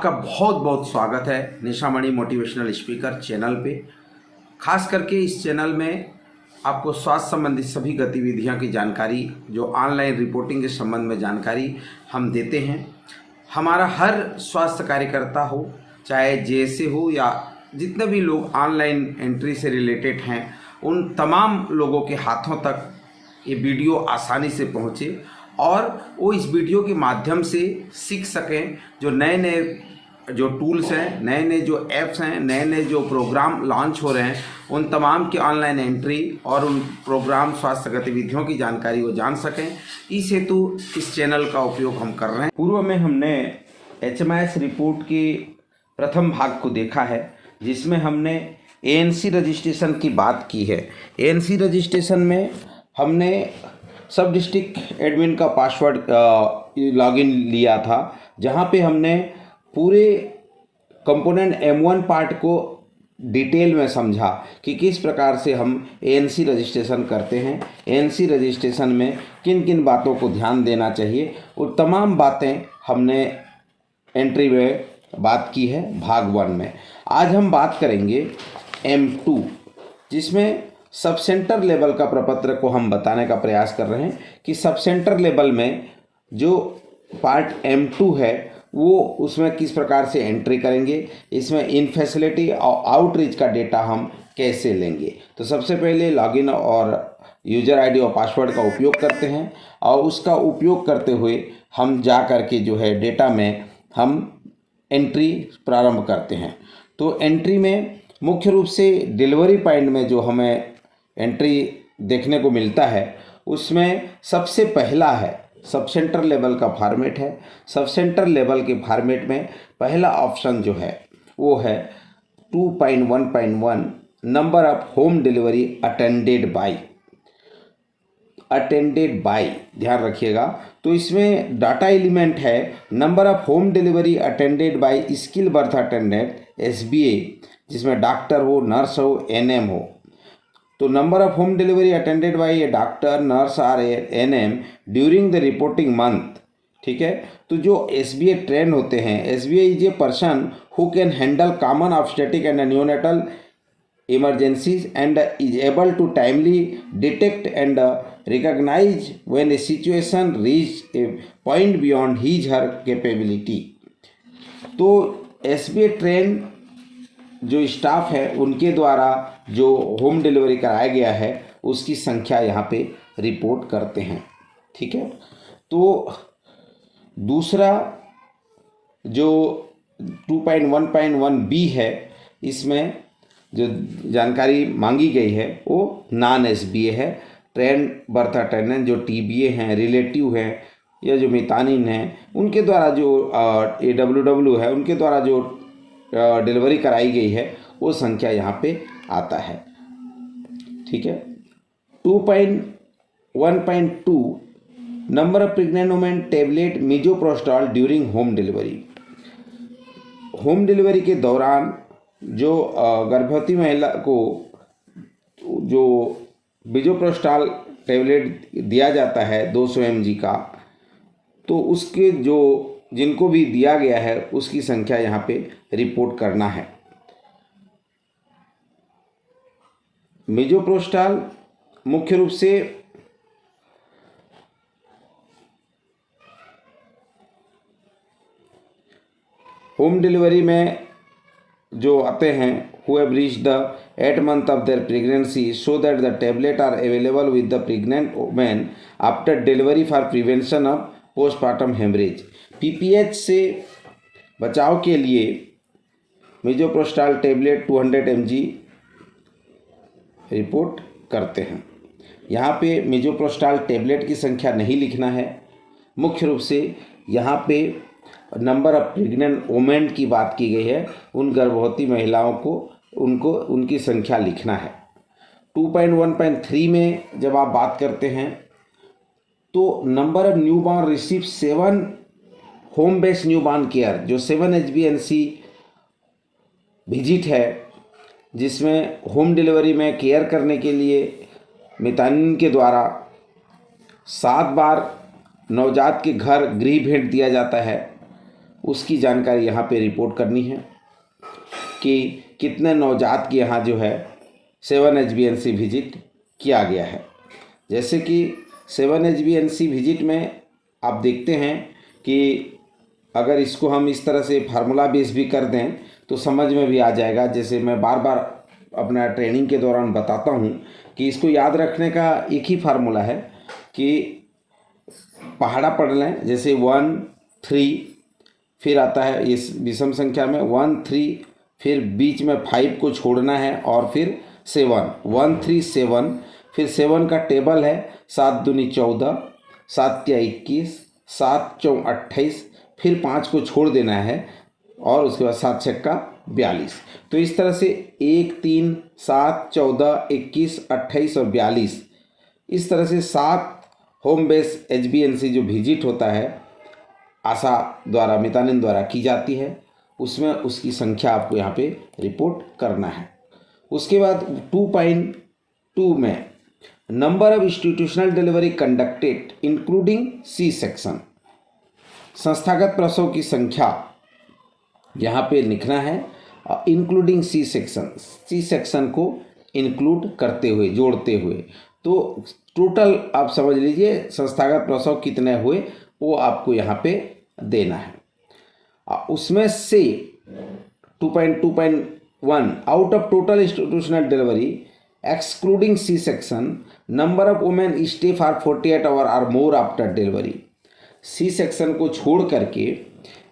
आपका बहुत बहुत स्वागत है निशामणि मोटिवेशनल स्पीकर चैनल पे। खास करके इस चैनल में आपको स्वास्थ्य संबंधित सभी गतिविधियों की जानकारी, जो ऑनलाइन रिपोर्टिंग के संबंध में जानकारी हम देते हैं। हमारा हर स्वास्थ्य कार्यकर्ता हो, चाहे जैसे हो या जितने भी लोग ऑनलाइन एंट्री से रिलेटेड हैं, उन तमाम लोगों के हाथों तक ये वीडियो आसानी से पहुँचे और वो इस वीडियो के माध्यम से सीख सकें। जो नए नए जो टूल्स हैं, नए नए जो ऐप्स हैं, नए नए जो प्रोग्राम लॉन्च हो रहे हैं, उन तमाम की ऑनलाइन एंट्री और उन प्रोग्राम स्वास्थ्य गतिविधियों की जानकारी वो जान सकें। इस हेतु इस चैनल का उपयोग हम कर रहे हैं। पूर्व में हमने HMIS रिपोर्ट के प्रथम भाग को देखा है, जिसमें हमने ANC रजिस्ट्रेशन की बात की है। ANC रजिस्ट्रेशन में हमने सब डिस्ट्रिक्ट एडमिन का पासवर्ड लॉगिन लिया था, जहां पे हमने पूरे कंपोनेंट M1 पार्ट को डिटेल में समझा कि किस प्रकार से हम ANC रजिस्ट्रेशन करते हैं, ANC रजिस्ट्रेशन में किन किन बातों को ध्यान देना चाहिए। वो तमाम बातें हमने एंट्री में बात की है भाग 1 में। आज हम बात करेंगे M2, जिसमें सब सेंटर लेवल का प्रपत्र को हम बताने का प्रयास कर रहे हैं कि सब सेंटर लेवल में जो पार्ट M2 है वो उसमें किस प्रकार से एंट्री करेंगे, इसमें इन फैसिलिटी और आउटरीच का डेटा हम कैसे लेंगे। तो सबसे पहले लॉगिन और यूजर आईडी और पासवर्ड का उपयोग करते हैं और उसका उपयोग करते हुए हम जा कर के जो है डेटा में हम एंट्री प्रारंभ करते हैं। तो एंट्री में मुख्य रूप से डिलीवरी पॉइंट में जो हमें एंट्री देखने को मिलता है, उसमें सबसे पहला है सब सेंटर लेवल का फॉर्मेट है। सब सेंटर लेवल के फॉर्मेट में पहला ऑप्शन जो है वो है 2.1.1 number of home delivery attended by, ध्यान रखिएगा। तो इसमें डाटा एलिमेंट है number of home delivery attended by skill birth attendant SBA, जिसमें डॉक्टर हो, नर्स हो, NM हो। तो number of home delivery attended by A doctor, nurse और NM during the reporting month, ठीक है। तो जो SBA ट्रेन होते हैं, SBA is a person who can handle common obstetric and neonatal emergencies and is able to timely detect and recognise when a situation reach a point beyond his her capability. तो SBA train जो staff है उनके द्वारा जो home delivery कराया गया है उसकी संख्या यहाँ पे रिपोर्ट करते हैं, ठीक है। तो दूसरा जो 2.1.1B है, इसमें जो जानकारी मांगी गई है वो नॉन SBA है। ट्रेन बर्थ अटेंडेंट जो TBA हैं, रिलेटिव हैं या जो मितानिन हैं, उनके द्वारा जो AWW है, उनके द्वारा जो डिलीवरी कराई गई है वो संख्या यहाँ पे आता है, ठीक है। 2.1.2 number of pregnant women tablet misoprostol during home delivery. Home delivery के दौरान जो गर्भवती महिला को जो मिजोप्रोस्टॉल टेबलेट दिया जाता है 200 mg का, तो उसके जो जिनको भी दिया गया है उसकी संख्या यहाँ पे रिपोर्ट करना है। मिजोप्रोस्टॉल मुख्य रूप से होम डिलीवरी में जो आते हैं who have reached the 8th month of their pregnancy so that the tablet are available with the pregnant women after delivery for prevention of postpartum hemorrhage। PPH से बचाव के लिए मिजोप्रोस्टॉल टेबलेट 200 mg रिपोर्ट करते हैं। यहाँ पे मिजोप्रोस्टॉल टेबलेट की संख्या नहीं लिखना है, मुख्य रूप से यहाँ पे नंबर ऑफ प्रेग्नेंट वुमेन की बात की गई है, उन गर्भवती महिलाओं को उनकी संख्या लिखना है। 2.1.3 में जब आप बात करते हैं तो number of newborn receive 7 home based newborn care, जो 7 HBNC विजिट है, जिसमें होम डिलीवरी में केयर करने के लिए मितानिन के द्वारा 7 बार नवजात के घर गृह भेंट दिया जाता है। उसकी जानकारी यहाँ पे रिपोर्ट करनी है कि कितने नवजात के यहाँ जो है 7 HbA1c विजिट किया गया है। जैसे कि 7 HbA1c विजिट में आप देखते हैं कि अगर इसको हम इस तरह से फार्मूला बेस भी कर दें तो समझ में भी आ जाएगा। जैसे मैं बार बार अपना ट्रेनिंग के दौरान बताता हूँ कि इसको याद रखने का एक ही फार्मूला है कि पहाड़ा पढ़ लें। जैसे 1 3 फिर आता है इस विषम संख्या में 1 3, फिर बीच में 5 को छोड़ना है और फिर 7 1 3 7, फिर 7 का टेबल है 7 दूनी 14, 7 या 21, 7 चौं 28, फिर 5 को छोड़ देना है और उसके बाद 7 छक्का 42। तो इस तरह से 1 3 7 14 21 28 और 42, इस तरह से 7 होम बेस HbA1c जो विजिट होता है आशा द्वारा मितानिन द्वारा की जाती है, उसमें उसकी संख्या आपको यहाँ पे रिपोर्ट करना है। उसके बाद 2.2 में number of institutional delivery conducted including C section, संस्थागत प्रसव की संख्या यहाँ पे लिखना है इंक्लूडिंग सी सेक्शन को इंक्लूड करते हुए, जोड़ते हुए। तो टोटल आप समझ लीजिए संस्थागत प्रसव कितने हुए वो आपको यहाँ पे देना है। उसमें से 2.2.1 out of total institutional delivery excluding C section number of women stay for 48 hour और more after delivery. C section को छोड़ करके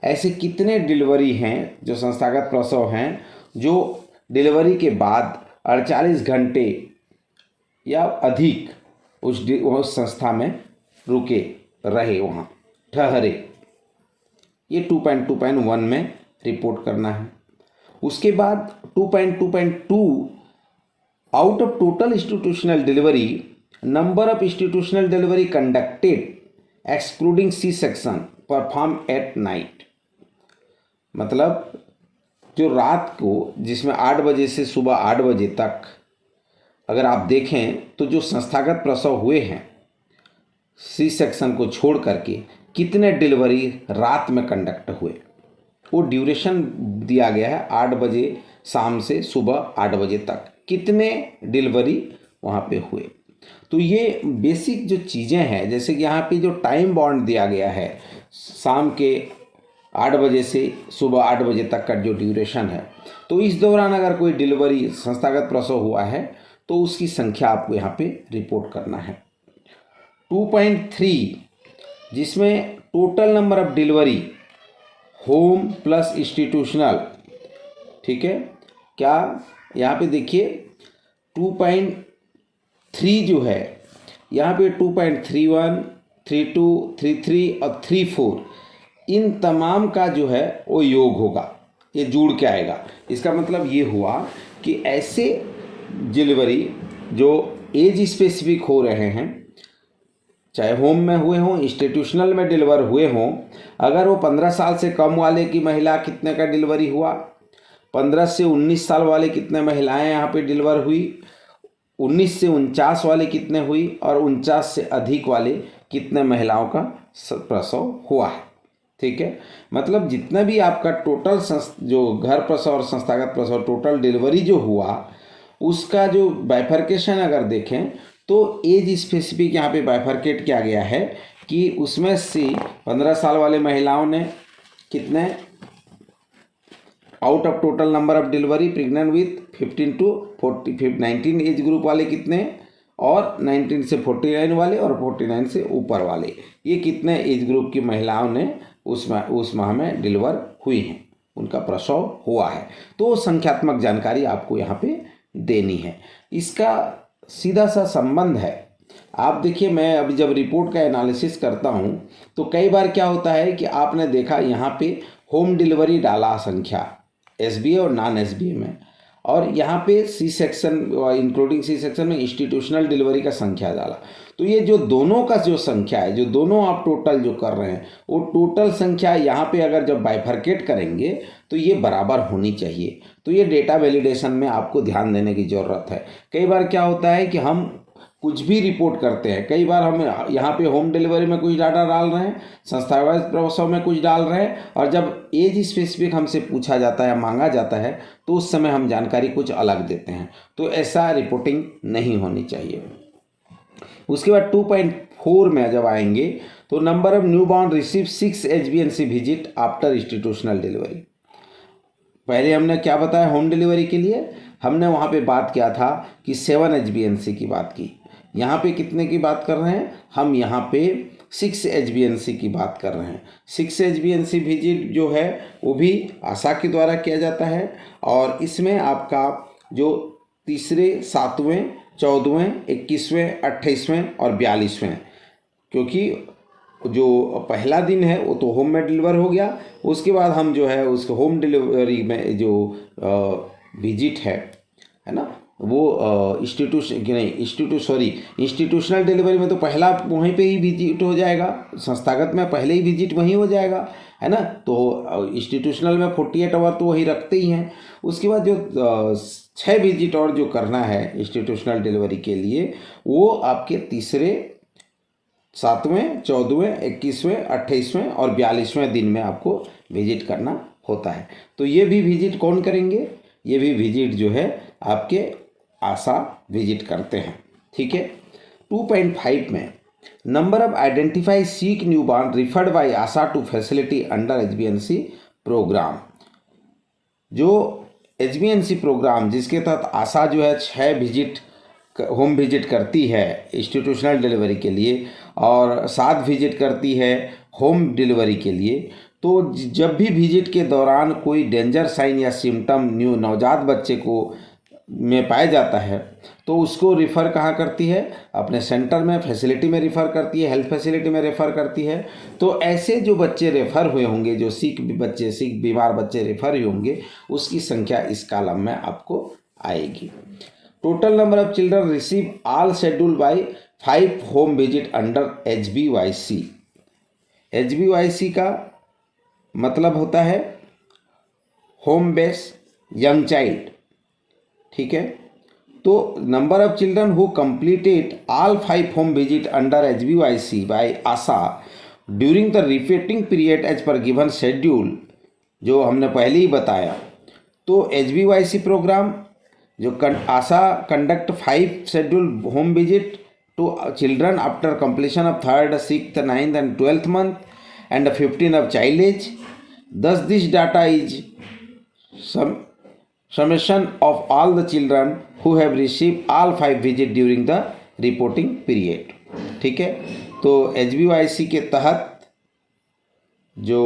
ऐसे कितने डिलीवरी हैं जो संस्थागत प्रसव हैं जो डिलीवरी के बाद 48 घंटे या अधिक उस संस्था में रुके रहे, वहाँ ठहरे, ये 2.2.1 में रिपोर्ट करना है। उसके बाद 2.2.2 out of total institutional delivery number of institutional delivery conducted excluding C section perform at night. मतलब जो रात को जिसमें 8 बजे से सुबह 8 बजे तक अगर आप देखें तो जो संस्थागत प्रसव हुए हैं सी सेक्शन को छोड़ करके कितने डिलीवरी रात में कंडक्ट हुए, वो ड्यूरेशन दिया गया है 8 बजे शाम से सुबह 8 बजे तक कितने डिलीवरी वहाँ पे हुए। तो ये बेसिक जो चीज़ें हैं, जैसे कि यहाँ पे जो टाइम बॉन्ड दिया गया है शाम के 8 बजे से सुबह 8 बजे तक का जो ड्यूरेशन है, तो इस दौरान अगर कोई डिलीवरी संस्थागत प्रसव हुआ है तो उसकी संख्या आपको यहाँ पे रिपोर्ट करना है। 2.3 जिसमें total number of delivery home plus institutional, ठीक है। क्या यहाँ पे देखिए 2.3 जो है यहाँ पे 2.31, 32, 33 और 34 इन तमाम का जो है वो योग होगा, ये जुड़ के आएगा। इसका मतलब ये हुआ कि ऐसे डिलीवरी जो एज स्पेसिफिक हो रहे हैं, चाहे होम में हुए हों इंस्टीट्यूशनल में डिलीवर हुए हों, अगर वो 15 साल से कम वाले की महिला कितने का डिलीवरी हुआ, 15 से 19 साल वाले कितने महिलाएं यहाँ पे डिलीवर हुई, 19 से 49 वाले कितने हुई और 49 से अधिक वाले कितने महिलाओं का प्रसव हुआ है, ठीक है। मतलब जितना भी आपका टोटल जो घर प्रसव और संस्थागत प्रसव टोटल डिलीवरी जो हुआ उसका जो बाइफर्केशन अगर देखें तो एज स्पेसिफिक यहाँ पे बाइफर्केट किया गया है कि उसमें से 15 साल वाले महिलाओं ने कितने out of total number of delivery pregnant with 15 to 19 age group वाले कितने, और 19 से 49 वाले और 49 से ऊपर वाले, ये कितने एज ग्रुप की महिलाओं ने उस माह में डिलीवर हुई हैं, उनका प्रसव हुआ है। तो संख्यात्मक जानकारी आपको यहाँ पे देनी है। इसका सीधा सा संबंध है, आप देखिए मैं अभी जब रिपोर्ट का एनालिसिस करता हूँ तो कई बार क्या होता है कि आपने देखा यहाँ पे होम डिलीवरी डाला संख्या SBA और नॉन SBA में, और यहाँ पे C section including C section में इंस्टीट्यूशनल डिलीवरी का संख्या डाला। तो ये जो दोनों का जो संख्या है, जो दोनों आप टोटल जो कर रहे हैं वो टोटल संख्या यहाँ पे अगर जब बाइफर्केट करेंगे तो ये बराबर होनी चाहिए। तो ये डेटा वैलिडेशन में आपको ध्यान देने की ज़रूरत है। कई बार क्या होता है कि हम कुछ भी रिपोर्ट करते हैं, कई बार हम यहाँ पे होम डिलीवरी में कुछ डाटा डाल रहे हैं, संस्थागत प्रसव में कुछ डाल रहे हैं, और जब एज स्पेसिफिक हमसे पूछा जाता है, मांगा जाता है, तो उस समय हम जानकारी कुछ अलग देते हैं। तो ऐसा रिपोर्टिंग नहीं होनी चाहिए। उसके बाद 2.4 में जब आएंगे तो number of new born receive 6 HbA1c visit after institutional delivery. पहले हमने क्या बताया, होम डिलीवरी के लिए हमने वहाँ पे बात किया था कि 7 HbA1c की बात की। यहाँ पे कितने की बात कर रहे हैं हम, यहाँ पे 6 HbA1c की बात कर रहे हैं। 6 HbA1c विजिट जो है वो भी आशा के द्वारा किया जाता है, और इसमें आपका जो तीसरे, 7वें, 14वें, 21वें, 28वें और 42वें, क्योंकि जो पहला दिन है वो तो होम में डिलीवर हो गया, उसके बाद हम जो है उस होम डिलीवरी में जो विजिट है ना, वो इंस्टीट्यूशनल डिलीवरी में तो पहला वहीं पे ही विजिट हो जाएगा, संस्थागत में पहले ही विजिट वहीं हो जाएगा, है ना। तो इंस्टीट्यूशनल में 48 आवर तो वही रखते ही हैं। उसके बाद जो 6 विजिट और जो करना है इंस्टीट्यूशनल डिलीवरी के लिए, वो आपके तीसरे, 7वें, 14वें, 21वें, 28वें और 42वें दिन में आपको विजिट करना होता है। तो ये भी विजिट कौन करेंगे, ये भी विजिट जो है आपके आशा विजिट करते हैं, ठीक है। 2.5 में number of identify sick new born referred by ASHA to facility under HbA1c programme. जो HbA1c प्रोग्राम जिसके तहत आशा जो है 6 विजिट होम विजिट करती है इंस्टीट्यूशनल डिलीवरी के लिए और 7 विजिट करती है होम डिलीवरी के लिए, तो जब भी विजिट के दौरान कोई डेंजर साइन या सिम्टम न्यू नवजात बच्चे को में पाया जाता है तो उसको रिफ़र कहाँ करती है, अपने सेंटर में, फैसिलिटी में रिफ़र करती है, हेल्थ फैसिलिटी में रेफ़र करती है। तो ऐसे जो बच्चे रेफ़र हुए होंगे, जो सिक बीमार बच्चे रेफ़र हुए होंगे, उसकी संख्या इस कॉलम में आपको आएगी। Total number of children receive all schedule by 5 home visit under HbYC। HbYC का मतलब होता है होम बेस यंग चाइल्ड, ठीक है। तो number of children who completed all 5 home visit under HbYC by ASHA during the reporting period as per given schedule, जो हमने पहले ही बताया। तो HbYC प्रोग्राम जो ASHA conduct 5 schedule home visit to children after completion of 3rd, 6th, 9th and 12th month and 15 of child age. Thus this data is summation of all the children who have received all 5 visit during the reporting period, ठीक है। तो HbYC के तहत जो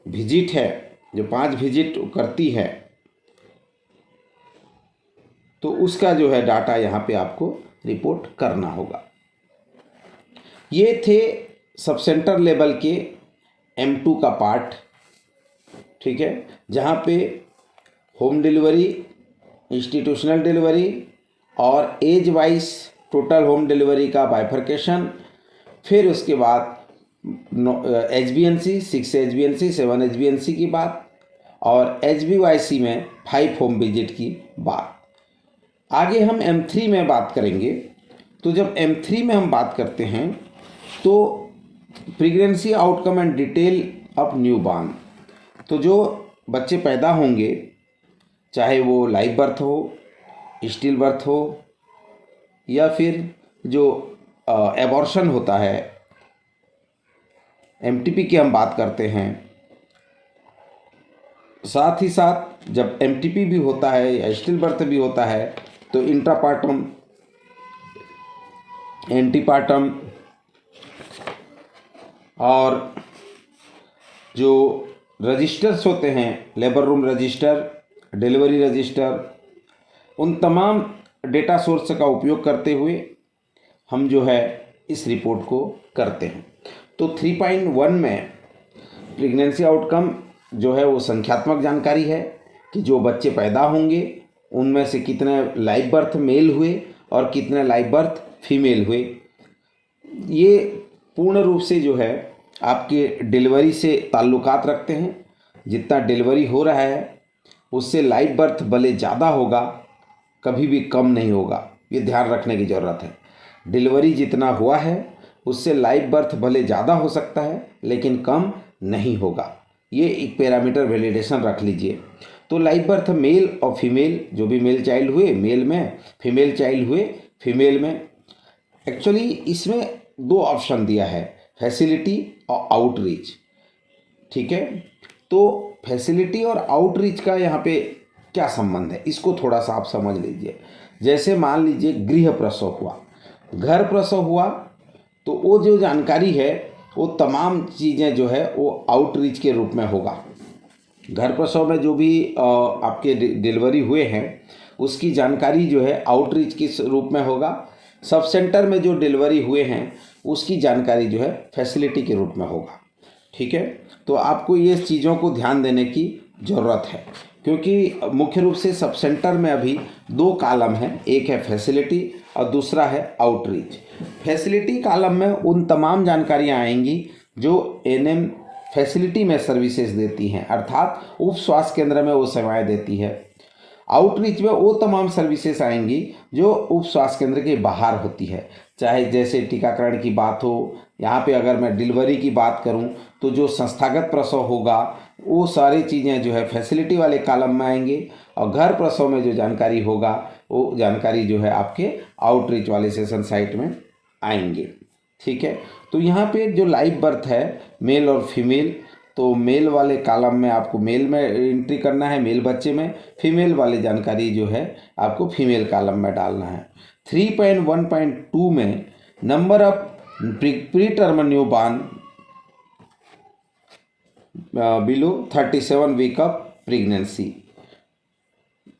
visit है, जो 5 visit करती है, तो उसका जो है डाटा यहाँ पे आपको रिपोर्ट करना होगा। ये थे सब सेंटर लेवल के M2 का पार्ट, ठीक है, जहाँ पे होम डिलीवरी, इंस्टीट्यूशनल डिलीवरी और age wise total home delivery का बाइफर्केशन, फिर उसके बाद HbA1c 6 HbA1c 7 HbA1c की बात, और HbYC में 5 होम विजिट की बात। आगे हम M3 में बात करेंगे। तो जब M3 में हम बात करते हैं तो pregnancy outcome and detail of new born, तो जो बच्चे पैदा होंगे, चाहे वो लाइव बर्थ हो, स्टिल बर्थ हो, या फिर जो एबॉर्शन होता है, MTP की हम बात करते हैं। साथ ही साथ जब MTP भी होता है या स्टिल बर्थ भी होता है तो इंट्रापार्टम, एंटीपार्टम और जो रजिस्टर्स होते हैं, labour room register, delivery register, उन तमाम डेटा सोर्स का उपयोग करते हुए हम जो है इस रिपोर्ट को करते हैं। तो 3.1 में प्रेगनेंसी आउटकम जो है वो संख्यात्मक जानकारी है कि जो बच्चे पैदा होंगे उनमें से कितने लाइव बर्थ मेल हुए और कितने लाइव बर्थ फीमेल हुए। ये पूर्ण रूप से जो है आपके डिलीवरी से ताल्लुकात रखते हैं। जितना डिलीवरी हो रहा है उससे लाइव बर्थ भले ज़्यादा होगा, कभी भी कम नहीं होगा, ये ध्यान रखने की ज़रूरत है। डिलीवरी जितना हुआ है उससे लाइव बर्थ भले ज़्यादा हो सकता है लेकिन कम नहीं होगा। ये एक पैरामीटर वैलिडेशन रख लीजिए। तो लाइव बर्थ मेल और फीमेल, जो भी मेल चाइल्ड हुए मेल में, फीमेल चाइल्ड हुए फीमेल में। एक्चुअली इसमें दो ऑप्शन दिया है, फैसिलिटी और आउटरीच। ठीक है, तो फैसिलिटी और आउटरीच का यहाँ पे क्या संबंध है, इसको थोड़ा सा आप समझ लीजिए। जैसे मान लीजिए गृह प्रसव हुआ, घर प्रसव हुआ, तो वो जो जानकारी है वो तमाम चीज़ें जो है वो आउटरीच के रूप में होगा। घर प्रसव में जो भी आपके डिलीवरी हुए हैं उसकी जानकारी जो है आउटरीच के रूप में होगा। सब सेंटर में जो डिलीवरी हुए हैं उसकी जानकारी जो है फैसिलिटी के रूप में होगा। ठीक है, तो आपको ये चीज़ों को ध्यान देने की ज़रूरत है, क्योंकि मुख्य रूप से सब सेंटर में अभी दो कॉलम हैं, एक है फैसिलिटी और दूसरा है आउटरीच। फैसिलिटी कॉलम में उन तमाम जानकारियाँ आएंगी जो एनएम फैसिलिटी में सर्विसेज देती हैं, अर्थात उप स्वास्थ्य केंद्र में वो सेवाएं देती है। आउटरीच में वो तमाम सर्विसेज आएंगी जो उप स्वास्थ्य केंद्र के बाहर होती है, चाहे जैसे टीकाकरण की बात हो, यहाँ पे अगर मैं डिलीवरी की बात करूँ तो जो संस्थागत प्रसव होगा वो सारी चीज़ें जो है फैसिलिटी वाले कॉलम में आएंगे, और घर प्रसव में जो जानकारी होगा वो जानकारी जो है आपके आउटरीच वाले सेशन साइट में आएंगे। ठीक है, तो यहाँ पे जो लाइव बर्थ है मेल और फीमेल, तो मेल वाले कॉलम में आपको मेल में एंट्री करना है, मेल बच्चे में, फीमेल वाली जानकारी जो है आपको फीमेल कॉलम में डालना है। 3.1.2 में number of pre term new born below 37 week of pregnancy,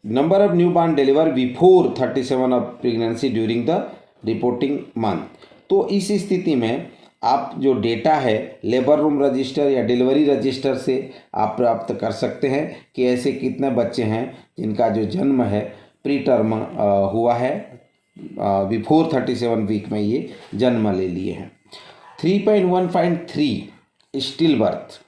number of new born deliver before 37 of pregnancy during the reporting month. तो इस स्थिति में आप जो डेटा है लेबर रूम रजिस्टर या डिलीवरी रजिस्टर से आप प्राप्त कर सकते हैं कि ऐसे कितने बच्चे हैं जिनका जो जन्म है प्री टर्म हुआ है, बिफोर 37 वीक में ये जन्म ले लिए हैं। 3.1.3 स्टिल बर्थ।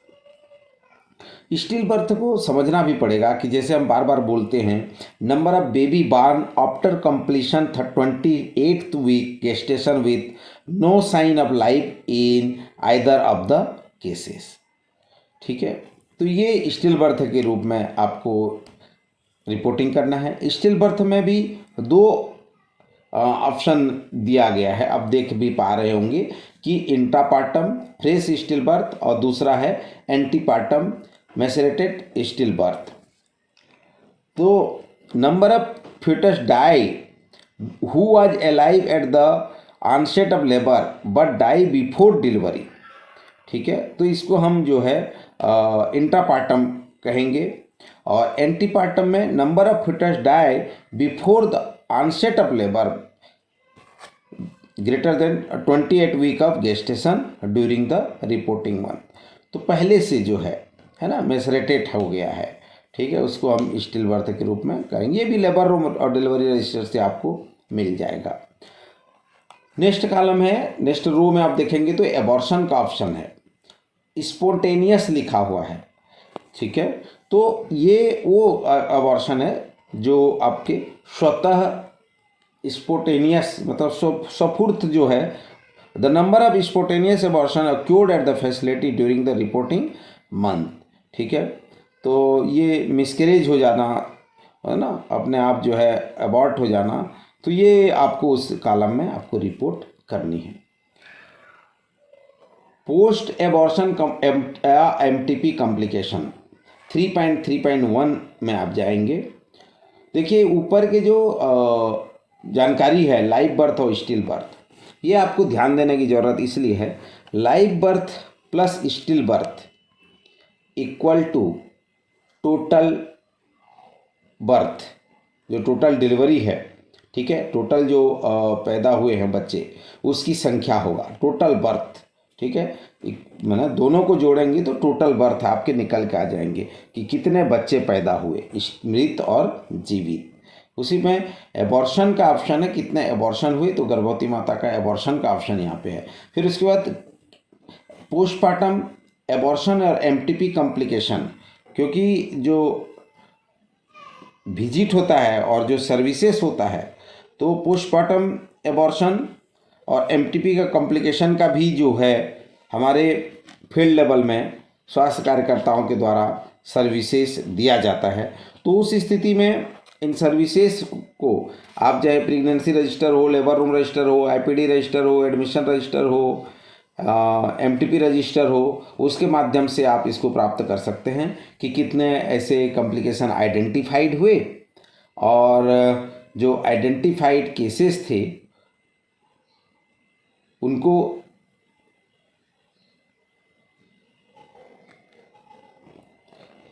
स्टिल बर्थ को समझना भी पड़ेगा कि जैसे हम बार बार बोलते हैं, number of baby born after completion 28th week gestation with no sign of life in either of the cases. ठीक है, तो ये स्टिल बर्थ के रूप में आपको रिपोर्टिंग करना है। स्टिल बर्थ में भी दो ऑप्शन दिया गया है, अब देख भी पा रहे होंगे कि इंट्रापार्टम फ्रेश स्टिल बर्थ और दूसरा है एंटीपार्टम मैसेरेटेड स्टिल बर्थ। तो number of fetus die who was alive at the onset of labor but die before delivery। ठीक है, तो इसको हम जो है इंट्रापार्टम कहेंगे, और एंटीपार्टम में number of fetus die before the onset of labor greater than 28 week of gestation during the reporting month. तो पहले से जो है ना मैसरेटेड हो गया है, ठीक है, उसको हम स्टिल बर्थ के रूप में करेंगे। ये भी लेबर रूम और डिलीवरी रजिस्टर से आपको मिल जाएगा। नेक्स्ट कॉलम है, नेक्स्ट रो में आप देखेंगे तो एबॉर्शन का ऑप्शन है, स्पॉन्टेनियस लिखा हुआ है। ठीक है, तो ये वो एबॉर्शन है जो आपके स्वतः स्पॉन्टेनियस मतलब सफुर्त जो है, the number of spontaneous abortion accrued at the facility during the reporting month. ठीक है, तो ये मिसकैरेज हो जाना है ना, अपने आप जो है अबॉर्ट हो जाना, तो ये आपको उस कॉलम में आपको रिपोर्ट करनी है। पोस्ट एबॉर्शन एमटीपी कॉम्प्लिकेशन 3.3.1 में आप जाएंगे। देखिए ऊपर के जो जानकारी है लाइव बर्थ और स्टिल बर्थ, ये आपको ध्यान देने की ज़रूरत इसलिए है, live birth plus still birth equal to total birth, जो टोटल डिलीवरी है, ठीक है, टोटल जो पैदा हुए हैं बच्चे उसकी संख्या होगा टोटल बर्थ। ठीक है, मैंने दोनों को जोड़ेंगे तो टोटल बर्थ आपके निकल के आ जाएंगे कि कितने बच्चे पैदा हुए, मृत और जीवित। उसी में एबॉर्शन का ऑप्शन है, कितने एबॉर्शन हुए, तो गर्भवती माता का एबॉर्शन का ऑप्शन यहाँ पे है। फिर उसके बाद पोस्टमार्टम एबॉर्शन और एमटीपी कॉम्प्लिकेशन, क्योंकि जो विजिट होता है और जो सर्विसेज होता है, तो पोस्टमार्टम एबॉर्शन और एमटीपी का कॉम्प्लिकेशन का भी जो है हमारे फील्ड लेवल में स्वास्थ्य कार्यकर्ताओं के द्वारा सर्विसेज दिया जाता है। तो उस स्थिति में इन सर्विसेज को आप चाहे प्रेगनेंसी रजिस्टर हो, लेबर रूम रजिस्टर हो, आईपीडी रजिस्टर हो, एडमिशन रजिस्टर हो, एमटीपी रजिस्टर हो, उसके माध्यम से आप इसको प्राप्त कर सकते हैं कि कितने ऐसे कॉम्प्लिकेशन आइडेंटिफाइड हुए और जो आइडेंटिफाइड केसेस थे उनको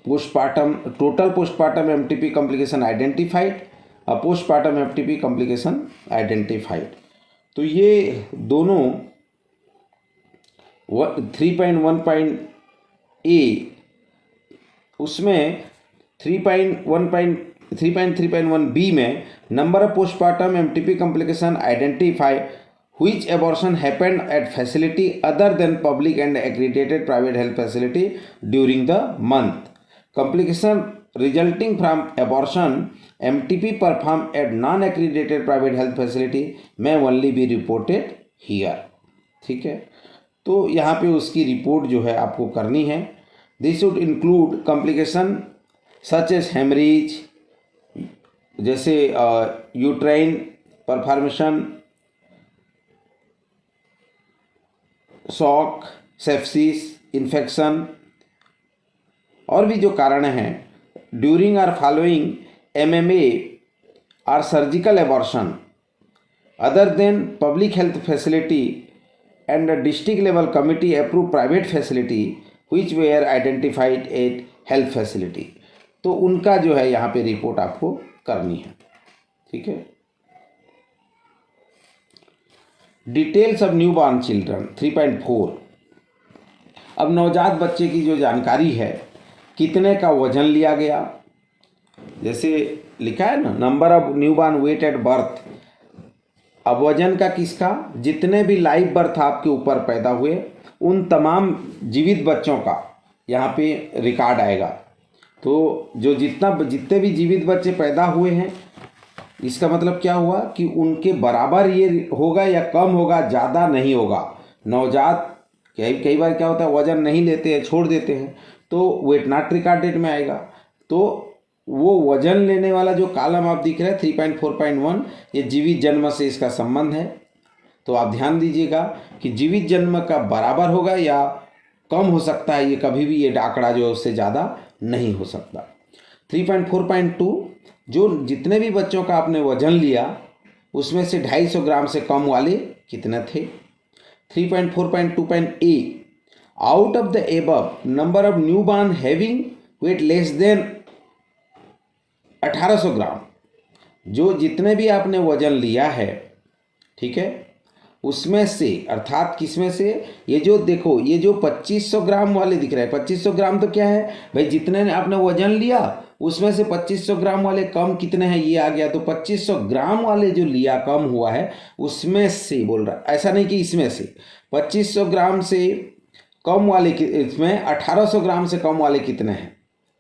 postpartum, total postpartum MTP complication identified और पोस्टपार्टम एमटीपी कॉम्प्लिकेशन आइडेंटिफाइड। तो ये दोनों 3.1.A उसमें 3.1.3.1B में number of postpartum MTP complication identify which abortion happened at facility other than public and accredited private health facility during the month. Complication resulting from abortion MTP performed at non-accredited private health facility may only be reported here. ठीक है, तो यहाँ पे उसकी report जो है आपको करनी है। This should include complication such as haemorrhage, जैसे uterine perforation, shock, sepsis, infection और भी जो कारण हैं ड्यूरिंग और फॉलोइंग MMA और surgical abortion other than public health facility and district level committee approve private facility which were identified at health facility. तो उनका जो है यहाँ पे रिपोर्ट आपको करनी है। ठीक है, डिटेल्स ऑफ न्यूबॉर्न चिल्ड्रन 3.4। अब नवजात बच्चे की जो जानकारी है, कितने का वजन लिया गया, जैसे लिखा है ना number of newborn weight at birth. अब वजन का किसका, जितने भी लाइव बर्थ आपके ऊपर पैदा हुए उन तमाम जीवित बच्चों का यहाँ पे रिकॉर्ड आएगा। तो जो जितने भी जीवित बच्चे पैदा हुए हैं, इसका मतलब क्या हुआ कि उनके बराबर ये होगा या कम होगा, ज़्यादा नहीं होगा। नवजात कई बार क्या होता है, वजन नहीं लेते हैं, छोड़ देते हैं, तो वेट नॉट रिकॉर्डेड में आएगा। तो वो वजन लेने वाला जो कॉलम आप दिख रहे हैं 3.4.1, ये जीवित जन्म से इसका संबंध है। तो आप ध्यान दीजिएगा कि जीवित जन्म का बराबर होगा या कम हो सकता है, ये कभी भी ये आंकड़ा जो है उससे ज़्यादा नहीं हो सकता। 3.4.2, जो जितने भी बच्चों का आपने वजन लिया उसमें से 250 ग्राम से कम वाले कितने थे। 3.4.2.A, out of the above number of newborn having weight less than 1800 ग्राम, जो जितने भी आपने वजन लिया है, ठीक है, उसमें से अर्थात किसमें से, ये जो देखो ये जो 2500 ग्राम वाले दिख रहे हैं, 2500 ग्राम तो क्या है भाई, जितने आपने वजन लिया उसमें से 2500 ग्राम वाले कम कितने हैं, ये आ गया। तो 2500 ग्राम वाले जो लिया कम हुआ है उसमें से बोल रहा है, ऐसा नहीं कि इसमें से 2500 ग्राम से कम वाले इसमें 1800 ग्राम से कम वाले कितने हैं।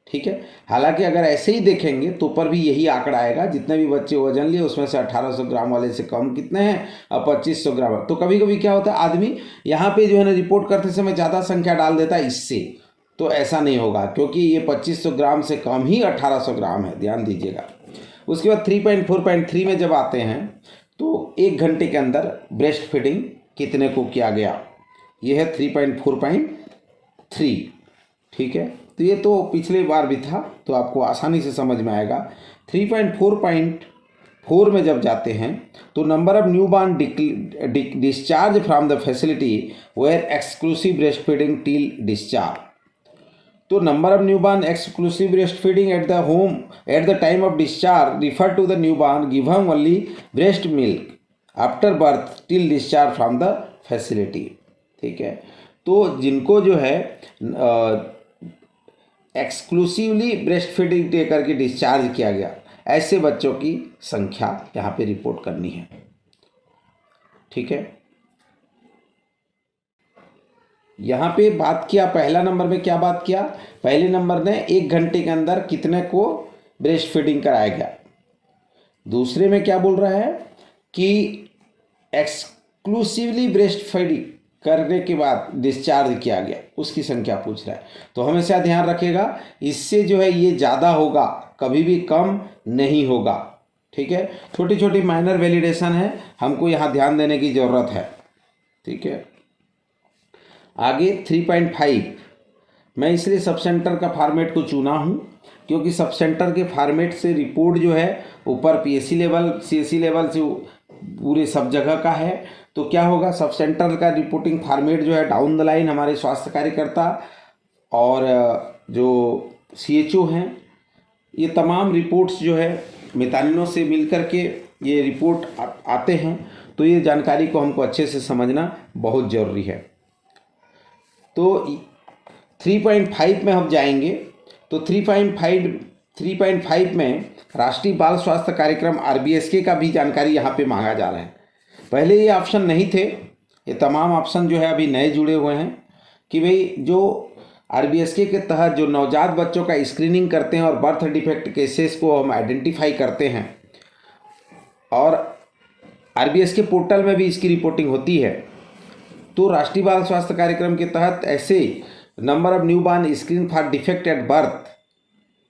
ठीक है, हालांकि अगर ऐसे ही देखेंगे तो पर भी यही आंकड़ा आएगा, जितने भी बच्चे वजन लिए उसमें से 1800 ग्राम वाले से कम कितने हैं और 2500 ग्राम। तो कभी कभी क्या होता है, आदमी यहाँ पे जो है ना रिपोर्ट करते समय ज़्यादा संख्या डाल देता है इससे, तो ऐसा नहीं होगा क्योंकि ये 2500 ग्राम से कम ही 1800 ग्राम है, ध्यान दीजिएगा। उसके बाद 3.4.3 में जब आते हैं तो 1 घंटे के अंदर ब्रेस्ट फीडिंग कितने को किया गया, ये है 3.4.3। ठीक है, तो ये तो पिछले बार भी था, तो आपको आसानी से समझ में आएगा। 3.4.4 में जब जाते हैं तो number of newborn discharge from the facility where exclusive breast feeding till discharge. तो number of newborn exclusive breast feeding at the home at the time of discharge refer to the newborn given only breast milk after birth till discharge from the facility. ठीक है, तो जिनको जो है exclusively breast feeding दे करके discharge किया गया, ऐसे बच्चों की संख्या यहाँ पे रिपोर्ट करनी है। ठीक है, यहाँ पे बात किया, पहला नंबर में क्या बात किया, पहले नंबर ने 1 घंटे के अंदर कितने को ब्रेस्ट फीडिंग कराया गया। दूसरे में क्या बोल रहा है कि एक्सक्लूसिवली ब्रेस्ट फीडिंग करने के बाद डिस्चार्ज किया गया, उसकी संख्या पूछ रहा है। तो हमेशा ध्यान रखिएगा, इससे जो है ये ज़्यादा होगा, कभी भी कम नहीं होगा। ठीक है, छोटी छोटी माइनर वैलिडेशन है, हमको यहाँ ध्यान देने की ज़रूरत है। ठीक है, आगे 3.5 मैं इसलिए सब सेंटर का फॉर्मेट को चुना हूँ क्योंकि सब सेंटर के फॉर्मेट से रिपोर्ट जो है ऊपर पीएससी लेवल, सीएससी लेवल से पूरे सब जगह का है। तो क्या होगा, सब सेंटर का रिपोर्टिंग फॉर्मेट जो है डाउन द लाइन हमारे स्वास्थ्य कार्यकर्ता और जो सीएचओ हैं, ये तमाम रिपोर्ट्स जो है मितानिनों से मिल कर के ये रिपोर्ट आते हैं। तो ये जानकारी को हमको अच्छे से समझना बहुत ज़रूरी है। तो 3.5 में हम जाएंगे। तो 3.5 में राष्ट्रीय बाल स्वास्थ्य कार्यक्रम RBSK का भी जानकारी यहाँ पे मांगा जा रहा है। पहले ये ऑप्शन नहीं थे, ये तमाम ऑप्शन जो है अभी नए जुड़े हुए हैं कि भाई जो RBSK के तहत जो नवजात बच्चों का स्क्रीनिंग करते हैं और बर्थ डिफेक्ट केसेस को हम आइडेंटिफाई करते हैं और RBSK पोर्टल में भी इसकी रिपोर्टिंग होती है। तो राष्ट्रीय बाल स्वास्थ्य कार्यक्रम के तहत ऐसे number of newborn screen for defect at birth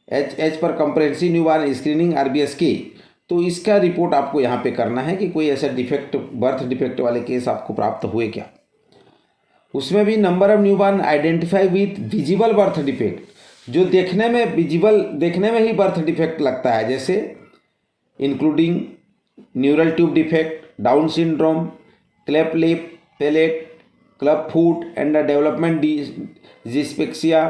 H पर कंप्रेहेंसिव न्यूबॉर्न स्क्रीनिंग RBSK, तो इसका रिपोर्ट आपको यहाँ पे करना है कि कोई ऐसा डिफेक्ट, बर्थ डिफेक्ट वाले केस आपको प्राप्त हुए क्या। उसमें भी number of newborn identify with visible birth defect, जो देखने में विजिबल, देखने में ही बर्थ डिफेक्ट लगता है, जैसे including neural tube defect, Down syndrome, cleft lip, palate, club foot and development dysplasia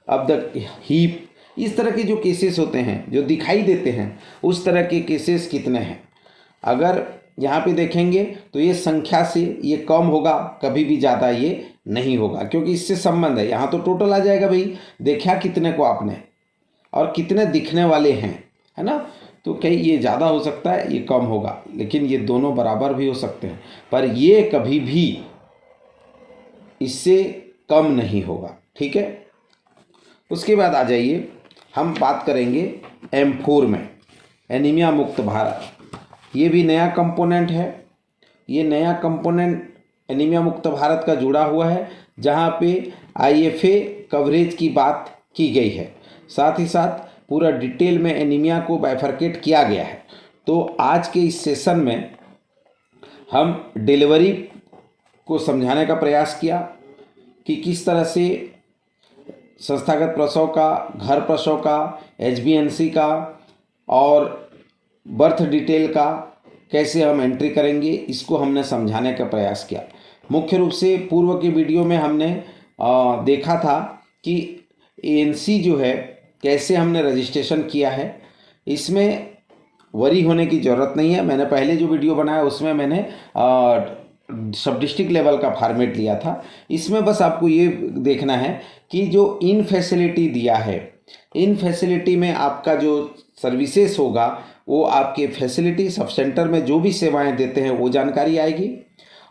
of the hip, इस तरह के जो केसेस होते हैं जो दिखाई देते हैं, उस तरह के केसेस कितने हैं। अगर यहाँ पे देखेंगे तो ये संख्या से ये कम होगा, कभी भी ज़्यादा ये नहीं होगा, क्योंकि इससे संबंध है। यहाँ तो टोटल आ जाएगा भाई, देखा कितने को आपने और कितने दिखने वाले हैं, है ना। तो कहीं ये ज़्यादा हो सकता है, ये कम होगा, लेकिन ये दोनों बराबर भी हो सकते हैं, पर ये कभी भी इससे कम नहीं होगा। ठीक है, उसके बाद आ जाइए, हम बात करेंगे M4 में एनीमिया मुक्त भारत। ये भी नया कंपोनेंट है। ये नया कंपोनेंट एनीमिया मुक्त भारत का जुड़ा हुआ है, जहाँ पे IFA कवरेज की बात की गई है, साथ ही साथ पूरा डिटेल में एनीमिया को बाइफरकेट किया गया है। तो आज के इस सेशन में हम डिलीवरी को समझाने का प्रयास किया कि किस तरह से संस्थागत प्रसव का, घर प्रसव का, HBNC का और बर्थ डिटेल का कैसे हम एंट्री करेंगे, इसको हमने समझाने का प्रयास किया। मुख्य रूप से पूर्व के वीडियो में हमने देखा था कि ANC जो है कैसे हमने रजिस्ट्रेशन किया है। इसमें वरी होने की ज़रूरत नहीं है। मैंने पहले जो वीडियो बनाया उसमें मैंने सब डिस्ट्रिक्ट लेवल का फॉर्मेट लिया था। इसमें बस आपको ये देखना है कि जो इन फैसिलिटी दिया है, इन फैसिलिटी में आपका जो सर्विसेज होगा वो आपके फैसिलिटी सब सेंटर में जो भी सेवाएं देते हैं वो जानकारी आएगी।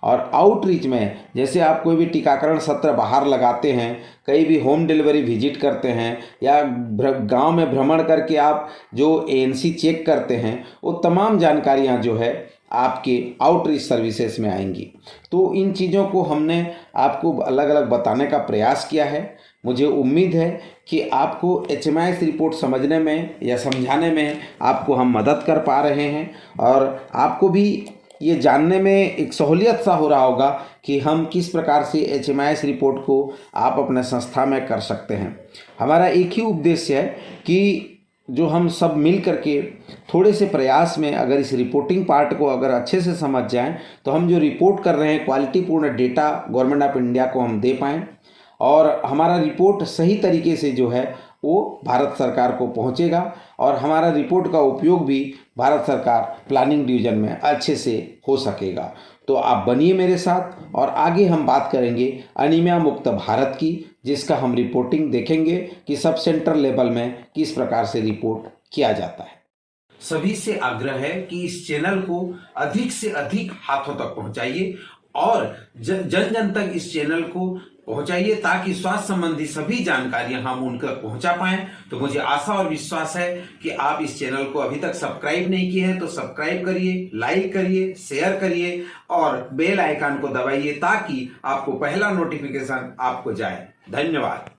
और आउटरीच में जैसे आप कोई भी टीकाकरण सत्र बाहर लगाते हैं, कहीं भी होम डिलीवरी विजिट करते हैं या गांव में भ्रमण करके आप जो ANC चेक करते हैं, वो तमाम जानकारियां जो है आपके आउटरीच सर्विसेज में आएंगी। तो इन चीज़ों को हमने आपको अलग अलग बताने का प्रयास किया है। मुझे उम्मीद है कि आपको HMIS रिपोर्ट समझने में या समझाने में आपको हम मदद कर पा रहे हैं और आपको भी ये जानने में एक सहूलियत सा हो रहा होगा कि हम किस प्रकार से HMIS रिपोर्ट को आप अपने संस्था में कर सकते हैं। हमारा एक ही उद्देश्य है कि जो हम सब मिल करके थोड़े से प्रयास में अगर इस रिपोर्टिंग पार्ट को अगर अच्छे से समझ जाएं, तो हम जो रिपोर्ट कर रहे हैं क्वालिटीपूर्ण डेटा गवर्नमेंट ऑफ इंडिया को हम दे पाएँ और हमारा रिपोर्ट सही तरीके से जो है वो भारत सरकार को पहुंचेगा और हमारा रिपोर्ट का उपयोग भी भारत सरकार प्लानिंग डिवीज़न में अच्छे से हो सकेगा। तो आप बनिए मेरे साथ और आगे हम बात करेंगे एनीमिया मुक्त भारत की, जिसका हम रिपोर्टिंग देखेंगे कि सब सेंटर लेवल में किस प्रकार से रिपोर्ट किया जाता है। सभी से आग्रह है कि इस चैनल को अधिक से अधिक हाथों तक पहुंचाइए और जन जन तक इस चैनल को पहुंचाइए ताकि स्वास्थ्य संबंधी सभी जानकारियां हम उन तक पहुंचा पाएं। तो मुझे आशा और विश्वास है कि आप इस चैनल को अभी तक सब्सक्राइब नहीं किए हैं तो सब्सक्राइब करिए, लाइक करिए, शेयर करिए और बेल आइकन को दबाइए ताकि आपको पहला नोटिफिकेशन आपको जाए। धन्यवाद।